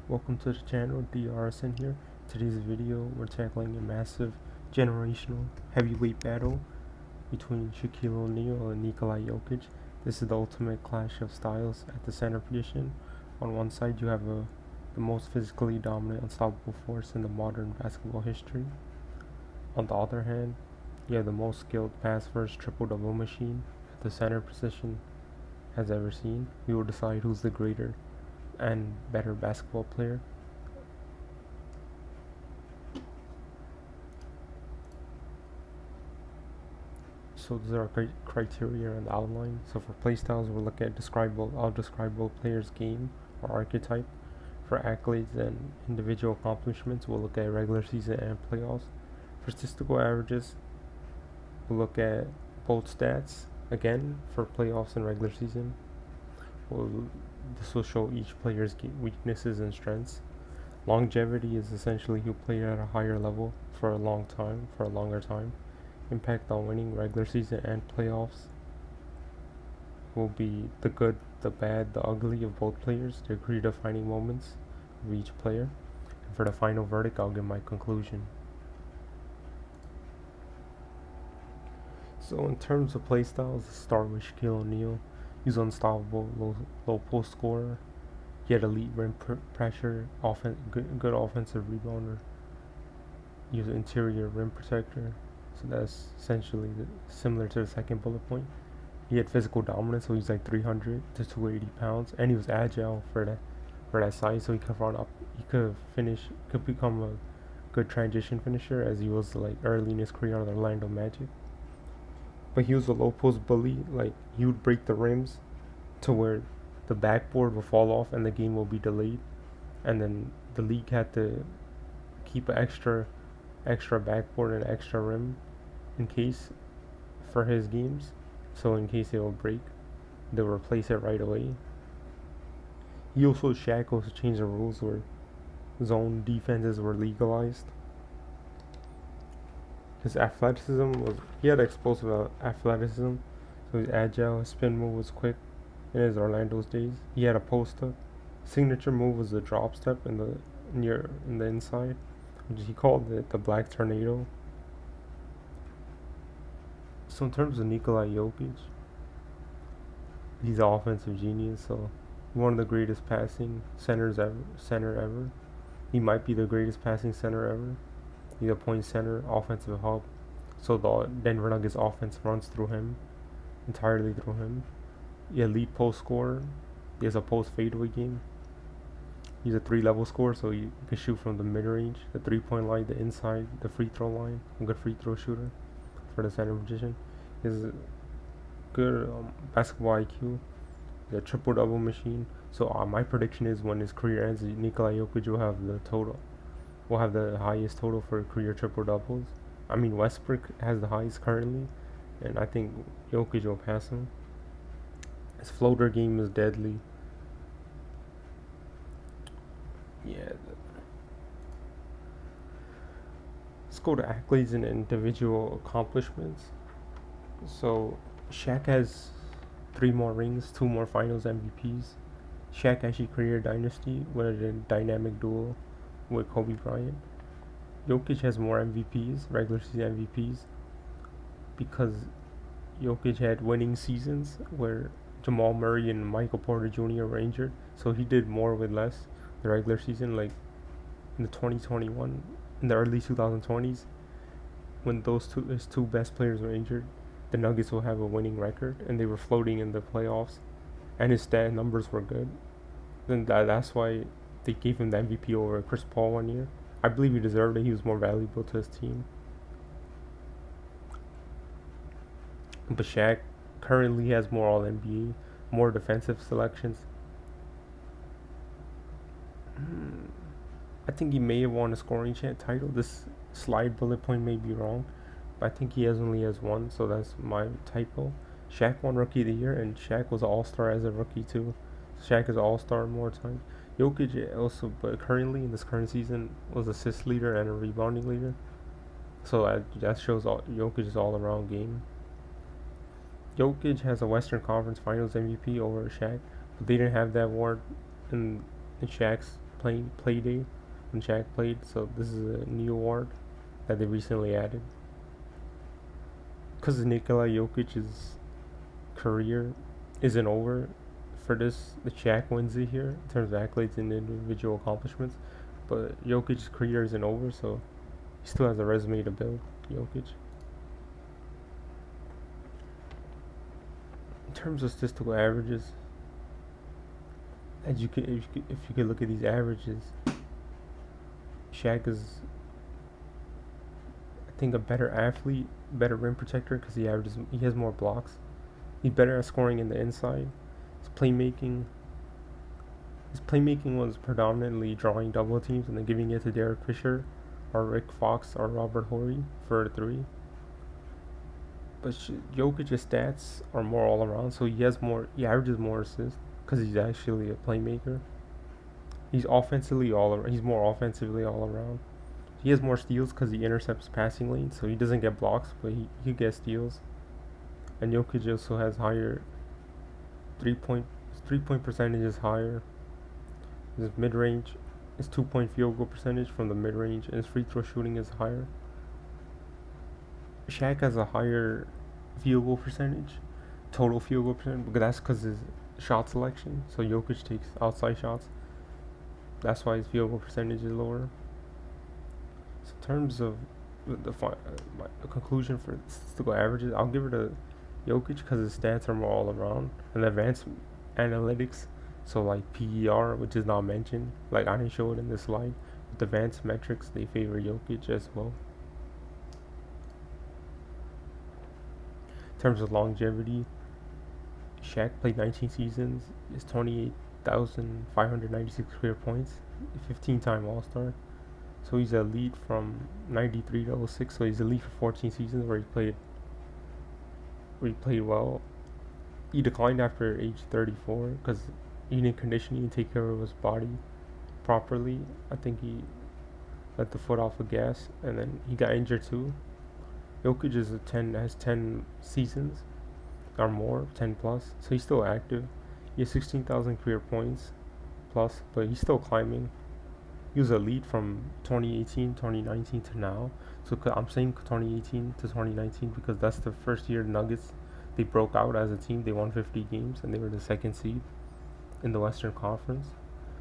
Welcome to the channel, DRSN here. Today's video, we're tackling a massive generational heavyweight battle between Shaquille O'Neal and Nikola Jokic. This is the ultimate clash of styles at the center position. On one side, you have the most physically dominant, unstoppable force in the modern basketball history. On the other hand, you have the most skilled pass-first triple-double machine the center position has ever seen. We will decide who's the greater and better basketball player. So these are our criteria and outline. So for playstyles, we'll look at I'll describe both players' game or archetype. For accolades and individual accomplishments, we'll look at regular season and playoffs. For statistical averages, we'll look at both stats. Again, for playoffs and regular season, this will show each player's weaknesses and strengths. Longevity is essentially who played at a higher level for a longer time. Impact on winning regular season and playoffs will be the good, the bad, the ugly of both players, the career-defining moments of each player. And for the final verdict, I'll give my conclusion. So in terms of playstyles, let's start with Shaquille O'Neal. He's unstoppable, low post scorer. He had elite rim pressure, good offensive rebounder. He was an interior rim protector, so that's essentially similar to the second bullet point. He had physical dominance, so he's like 300 to 280 pounds, and he was agile for that size, so he could run up. He could become a good transition finisher, as he was like early in his career on the Orlando Magic. But he was a low post bully. Like, he would break the rims to where the backboard will fall off and the game will be delayed, and then the league had to keep an extra backboard and extra rim in case for his games. So in case it will break, they'll replace it right away. Shaq also changed the rules where zone defenses were legalized. His athleticism he had explosive athleticism, so he's agile, his spin move was quick in his Orlando's days. He had a post up. Signature move was the drop step in the inside, which he called it the Black Tornado. So in terms of Nikola Jokic, he's an offensive genius, so one of the greatest passing center ever. He might be the greatest passing center ever. He's a point center, offensive hub. So the Denver Nuggets offense runs entirely through him. He's elite post scorer. He has a post fadeaway game. He's a 3-level scorer, so he can shoot from the mid range, the 3-point line, the inside, the free throw line. A good free throw shooter for the center position. He's a good basketball IQ. He's a triple double machine. So my prediction is when his career ends, Nikola Jokic will have the highest total for career triple doubles. I mean, Westbrook has the highest currently, and I think Jokic will pass him. His floater game is deadly. Yeah. Let's go to accolades and individual accomplishments. So Shaq has 3 more rings, 2 more Finals MVPs. Shaq actually created a dynasty with a dynamic duo with Kobe Bryant. Jokic has more MVPs, regular season MVPs, because Jokic had winning seasons where Jamal Murray and Michael Porter Jr. were injured, so he did more with less. The regular season, like in the 2021, in the early 2020s, when his two best players were injured, the Nuggets will have a winning record, and they were floating in the playoffs, and his stat numbers were good. Then that's why they gave him the MVP over Chris Paul one year. I believe he deserved it. He was more valuable to his team. But Shaq currently has more All-NBA, more defensive selections. I think he may have won a scoring title. This slide bullet point may be wrong, but I think he only has one, so that's my typo. Shaq won Rookie of the Year, and Shaq was an All-Star as a rookie too. Shaq is an All-Star more times. Jokic also, but currently in this current season, was assist leader and a rebounding leader. So that shows Jokic's all-around game. Jokic has a Western Conference Finals MVP over Shaq, but they didn't have that award in Shaq's play day when Shaq played. So this is a new award that they recently added. Because Nikola Jokic's career isn't over for this, the Shaq wins it here in terms of accolades and individual accomplishments. But Jokic's career isn't over, so he still has a resume to build. Jokic. In terms of statistical averages, as if you could look at these averages, Shaq is, I think, a better athlete, better rim protector because he has more blocks. He's better at scoring in the inside. His playmaking was predominantly drawing double teams and then giving it to Derek Fisher, or Rick Fox, or Robert Horry for a three. But Jokic's stats are more all around, so he averages more assists because he's actually a playmaker. He's more offensively all around. He has more steals because he intercepts passing lanes, so he doesn't get blocks, but he gets steals. And Jokic also has higher three point percentage is higher. His mid range, his 2-point field goal percentage from the mid range, and his free throw shooting is higher. Shaq has a higher field goal percentage, total field goal percentage, but that's because his shot selection. So Jokic takes outside shots. That's why his field goal percentage is lower. So in terms of my conclusion for statistical averages, I'll give it to Jokic because his stats are more all around, and advanced analytics, so like PER, which is not mentioned, like I didn't show it in this slide, with advanced metrics, they favor Jokic as well. In terms of longevity, Shaq played 19 seasons, is 28,596 career points, 15-time All-Star. So he's elite from 93 to 06, so he's elite for 14 seasons where he played well. He declined after age 34 because he didn't condition, he didn't take care of his body properly. I think he let the foot off the gas, and then he got injured too. Jokic has 10 seasons or more, 10 plus, so he's still active. He has 16,000 career points plus, but he's still climbing. He was elite from 2018, 2019 to now. So I'm saying 2018 to 2019 because that's the first year Nuggets, they broke out as a team. They won 50 games and they were the second seed in the Western Conference.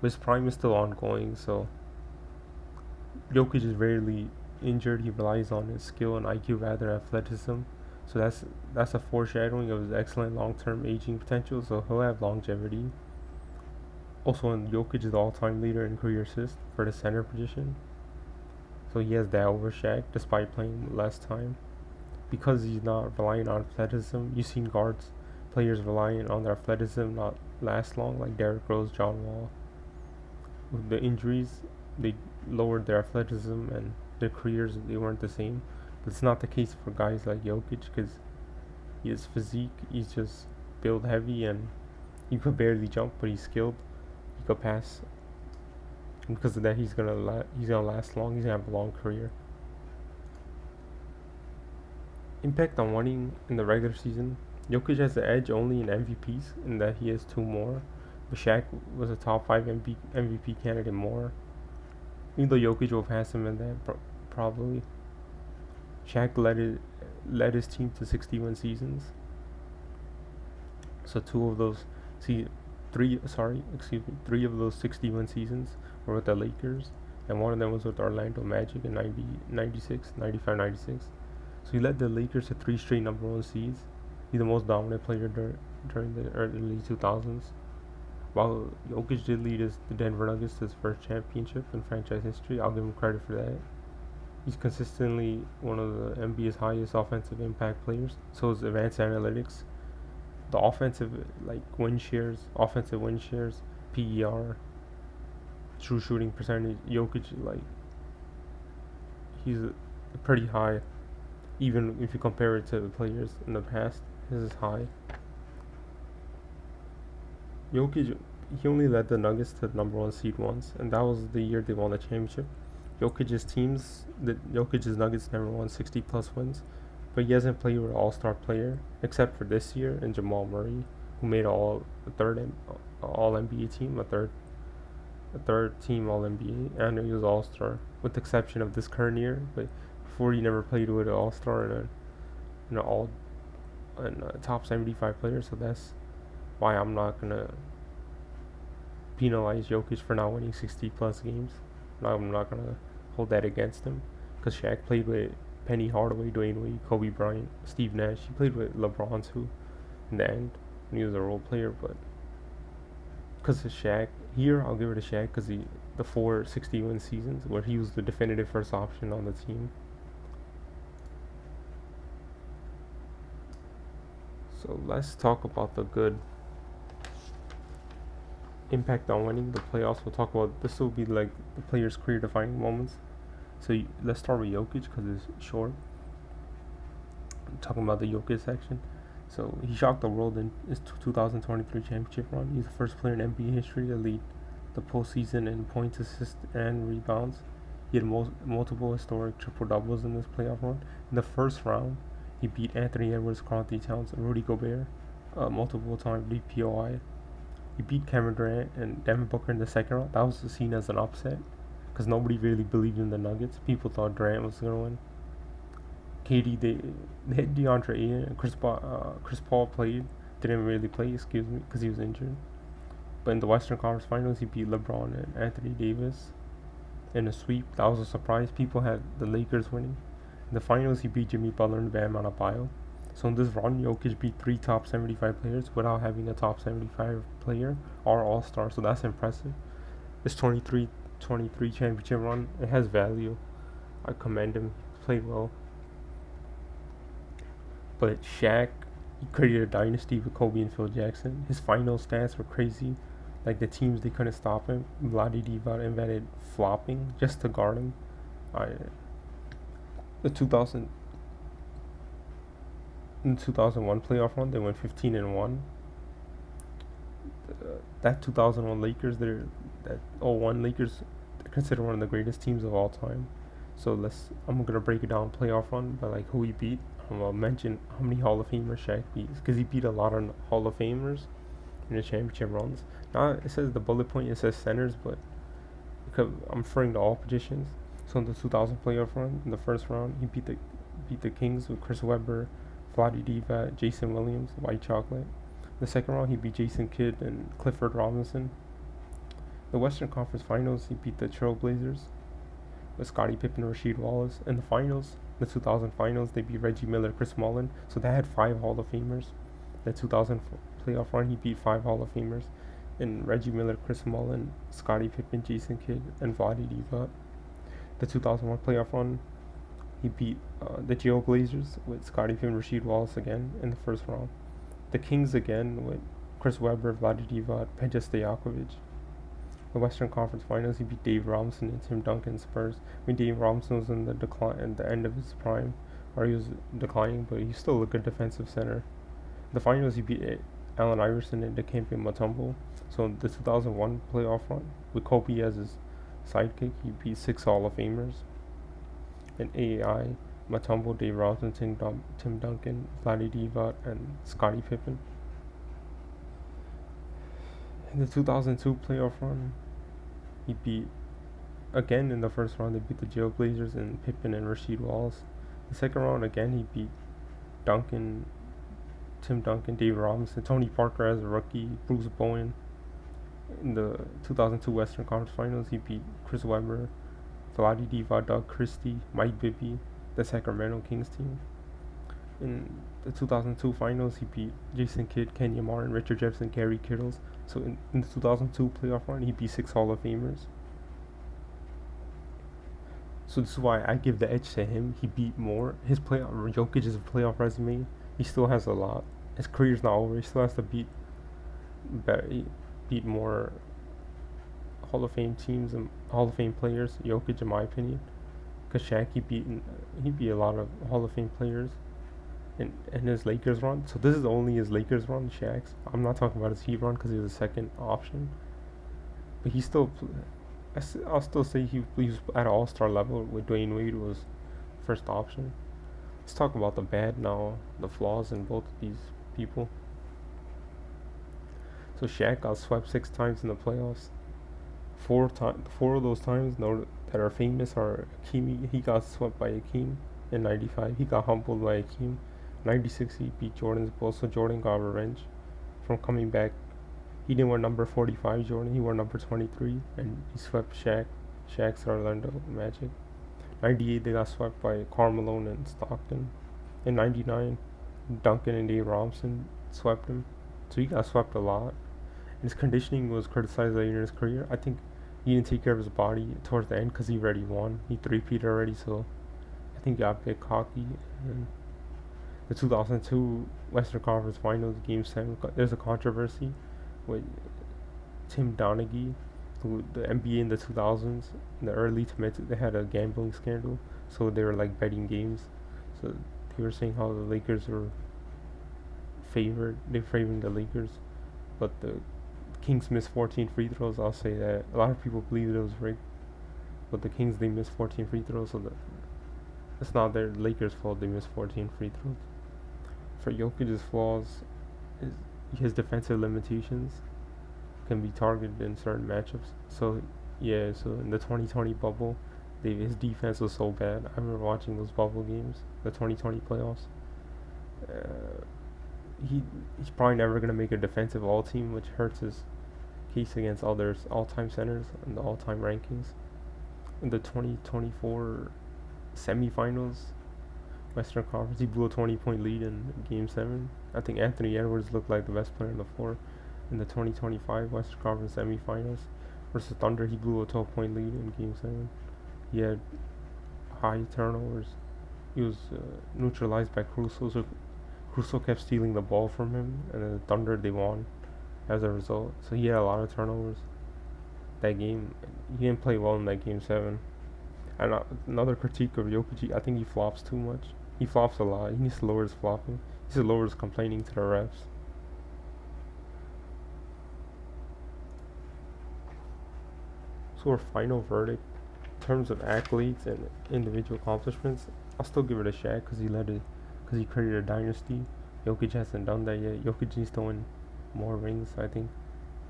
But his prime is still ongoing, so Jokic is rarely injured. He relies on his skill and IQ rather than athleticism. So that's a foreshadowing of his excellent long-term aging potential. So he'll have longevity. Also, Jokic is the all-time leader in career assists for the center position. So he has that over Shaq despite playing less time. Because he's not relying on athleticism, you've seen players relying on their athleticism not last long, like Derrick Rose, John Wall. With the injuries, they lowered their athleticism and their careers, they weren't the same. But it's not the case for guys like Jokic because his physique, he's just build heavy and he could barely jump, but he's skilled. He could pass. And because of that, he's gonna last long. He's gonna have a long career. Impact on winning in the regular season. Jokic has the edge only in MVPs, in that he has 2 more. But Shaq was a top 5 MVP candidate more. Even though Jokic will pass him in that probably. Shaq led his team to 61 seasons. So 3 of those 61 seasons were with the Lakers, and one of them was with Orlando Magic in 95, 96. So he led the Lakers to 3 straight number 1 seeds. He's the most dominant player during the early 2000s. While Jokic did lead the Denver Nuggets to his first championship in franchise history, I'll give him credit for that. He's consistently one of the NBA's highest offensive impact players. So his advanced analytics, the offensive win shares, PER, true shooting percentage, Jokic he's pretty high. Even if you compare it to the players in the past, his is high. Jokic, he only led the Nuggets to the number 1 seed once, and that was the year they won the championship. Jokic's Nuggets never won 60 plus wins, but he hasn't played with an all-star player except for this year and Jamal Murray, who made all NBA team, a third. a third team All NBA, and he was All Star, with the exception of this current year. But before he never played with an All Star and a all and a top 75 player. So that's why I'm not gonna penalize Jokic for not winning 60 plus games. I'm not gonna hold that against him, because Shaq played with Penny Hardaway, Dwayne Wade, Kobe Bryant, Steve Nash. He played with LeBron too in the end when he was a role player. But because of Shaq, here I'll give it to Shaq because the 461 seasons where he was the definitive first option on the team. So let's talk about the good impact on winning the playoffs. We'll talk about this will be like the player's career defining moments. So let's start with Jokic because it's short. I'm talking about the Jokic section. So he shocked the world in his 2023 championship run. He's the first player in NBA history to lead the postseason in points, assists, and rebounds. He had multiple historic triple doubles in this playoff run. In the first round, he beat Anthony Edwards, Karl-Anthony Towns, and Rudy Gobert, multiple-time DPOI. He beat Kevin Durant and Devin Booker in the second round. That was seen as an upset because nobody really believed in the Nuggets. People thought Durant was going to win. KD, they had DeAndre Ayton and Chris Paul played. Didn't really play, because he was injured. But in the Western Conference Finals, he beat LeBron and Anthony Davis in a sweep. That was a surprise. People had the Lakers winning. In the finals, he beat Jimmy Butler and Bam Adebayo. So in this run, Jokic beat 3 top 75 players without having a top 75 player or All-Star. So that's impressive. This 23 championship run, it has value. I commend him. He played well. But Shaq, he created a dynasty with Kobe and Phil Jackson. His final stats were crazy. Like the teams, they couldn't stop him. Vlade Divac invented flopping just to guard him. The 2001 playoff run, they went 15-1. That 2001 Lakers, that 01 Lakers, they're considered one of the greatest teams of all time. So I'm gonna break it down playoff run by like who he beat. I'll mention how many Hall of Famers Shaq beat, because he beat a lot of Hall of Famers in the championship runs. Now it says the bullet point, it says centers, but because I'm referring to all positions. So in the 2000 playoff run, in the first round, he beat the Kings with Chris Webber, Vlade Divac, Jason Williams, White Chocolate. In the second round, he beat Jason Kidd and Clifford Robinson. The Western Conference Finals, he beat the Trailblazers with Scottie Pippen and Rasheed Wallace. In the finals, the 2000 finals, they beat Reggie Miller, Chris Mullin. So they had 5 Hall of Famers. The 2000 playoff run, he beat 5 Hall of Famers. And Reggie Miller, Chris Mullin, Scottie Pippen, Jason Kidd, and Vlade Divac. The 2001 playoff run, he beat the Trailblazers with Scottie Pippen, Rasheed Wallace again in the first round. The Kings again with Chris Webber, Vlade Divac, Peja Stojakovic. The Western Conference Finals, he beat Dave Robinson and Tim Duncan Spurs. When Dave Robinson was in the end of his prime, or he was declining, but he's still a good defensive center. The finals, he beat Allen Iverson and Dikembe Mutombo. So in the 2001 playoff run, with Kobe as his sidekick, he beat 6 Hall of Famers. In AAI, Mutombo, Dave Robinson, Tim Duncan, Vlade Divac, and Scottie Pippen. In the 2002 playoff run, he beat, again in the first round, they beat the Trailblazers and Pippen and Rasheed Wallace. The second round, again, he beat Duncan, Tim Duncan, Dave Robinson, Tony Parker as a rookie, Bruce Bowen. In the 2002 Western Conference Finals, he beat Chris Webber, Vlade Divac, Doug Christie, Mike Bibby, the Sacramento Kings team. In the 2002 finals, he beat Jason Kidd, Kenya Martin, Richard Jefferson, Gary Kittles. So in the 2002 playoff run, he beat 6 Hall of Famers. So this is why I give the edge to him. He beat more. Jokic's playoff resume, he still has a lot. His career's not over. He still has to beat more Hall of Fame teams and Hall of Fame players. Jokic, in my opinion, because Shaq, he beat a lot of Hall of Fame players in his Lakers run. So this is only his Lakers run, Shaq's. I'm not talking about his Heat run because he was a second option. But I'll still say he was at an all-star level with Dwayne Wade was first option. Let's talk about the bad now, the flaws in both of these people. So Shaq got swept 6 times in the playoffs. Four of those times that are famous are Akeem. He got swept by Akeem in '95. He got humbled by Akeem. '96 he beat Jordan's Bulls, so Jordan got revenge from coming back. He didn't wear number 45 Jordan. He wore number 23, and he swept Shaq's Orlando Magic. '98 they got swept by Karl Malone and Stockton. In '99, Duncan and Dave Robinson swept him. So he got swept a lot. His conditioning was criticized later in his career. I think he didn't take care of his body towards the end because he already won. He three-peated already, so I think he got a bit cocky. And the 2002 Western Conference Finals, Game 7, there's a controversy with Tim Donaghy, who the NBA in the 2000s, in the early to mid, they had a gambling scandal, so they were like betting games. So they were saying how the Lakers were they're favoring the Lakers, but the Kings missed 14 free throws. I'll say that a lot of people believe it was rigged, but the Kings, they missed 14 free throws, so it's not their Lakers' fault they missed 14 free throws. For Jokic's flaws, is his defensive limitations can be targeted in certain matchups. So in the 2020 bubble, his defense was so bad. I remember watching those bubble games, the 2020 playoffs. He's probably never gonna make a defensive all team, which hurts his case against others all-time centers in the all-time rankings. In the 2024 semifinals, Western Conference, he blew a 20-point lead in Game 7. I think Anthony Edwards looked like the best player on the floor. In the 2025 Western Conference semifinals versus Thunder, he blew a 12-point lead in Game 7. He had high turnovers. He was neutralized by Caruso, so Caruso kept stealing the ball from him, and then the Thunder, they won as a result. So he had a lot of turnovers that game. He didn't play well in that Game 7. And another critique of Jokic, I think he flops too much. He flops a lot. He needs to lower his flopping. He needs to lower his complaining to the refs. So our final verdict, in terms of accolades and individual accomplishments, I'll still give it a Shaq because he created a dynasty. Jokic hasn't done that yet. Jokic needs to win more rings, I think,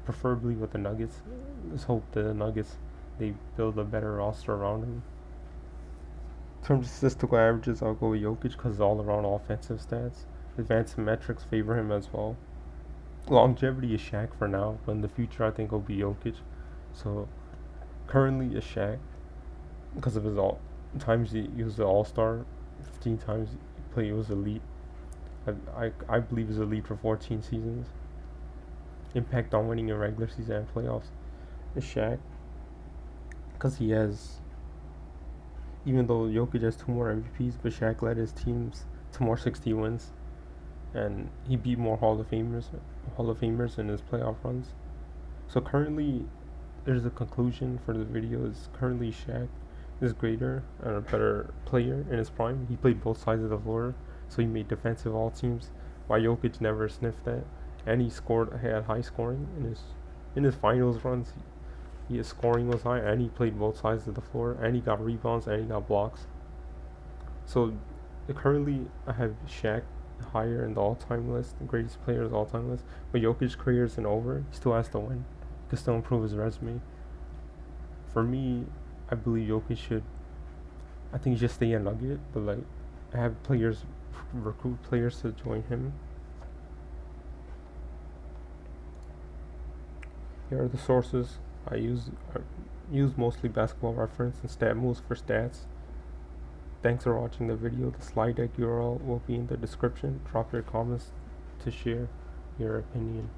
preferably with the Nuggets. Let's hope the Nuggets, they build a better roster around him. In terms of statistical averages, I'll go with Jokic because all-around offensive stats. Advanced metrics favor him as well. Longevity is Shaq for now, but in the future I think it'll be Jokic. So currently is Shaq because of his times he was the All-Star, 15 times he was elite. I believe he's elite for 14 seasons. Impact on winning in regular season and playoffs is Shaq because he has, even though Jokic has 2 more MVPs, but Shaq led his teams to more 60 wins, and he beat more Hall of Famers in his playoff runs. So currently, there's a conclusion for the video. Is currently Shaq is greater and a better player in his prime. He played both sides of the floor, so he made defensive all teams, while Jokic never sniffed that, and he had high scoring in his finals runs. His scoring was high, and he played both sides of the floor, and he got rebounds, and he got blocks. So currently, I have Shaq higher in the all-time list, the greatest players all-time list. But Jokic's career isn't over. He still has to win. He can still improve his resume. For me, I believe Jokic I think he should stay a Nugget, but like, have recruit players to join him. Here are the sources I use mostly Basketball Reference and StatMoves for stats. Thanks for watching the video. The slide deck URL will be in the description. Drop your comments to share your opinion.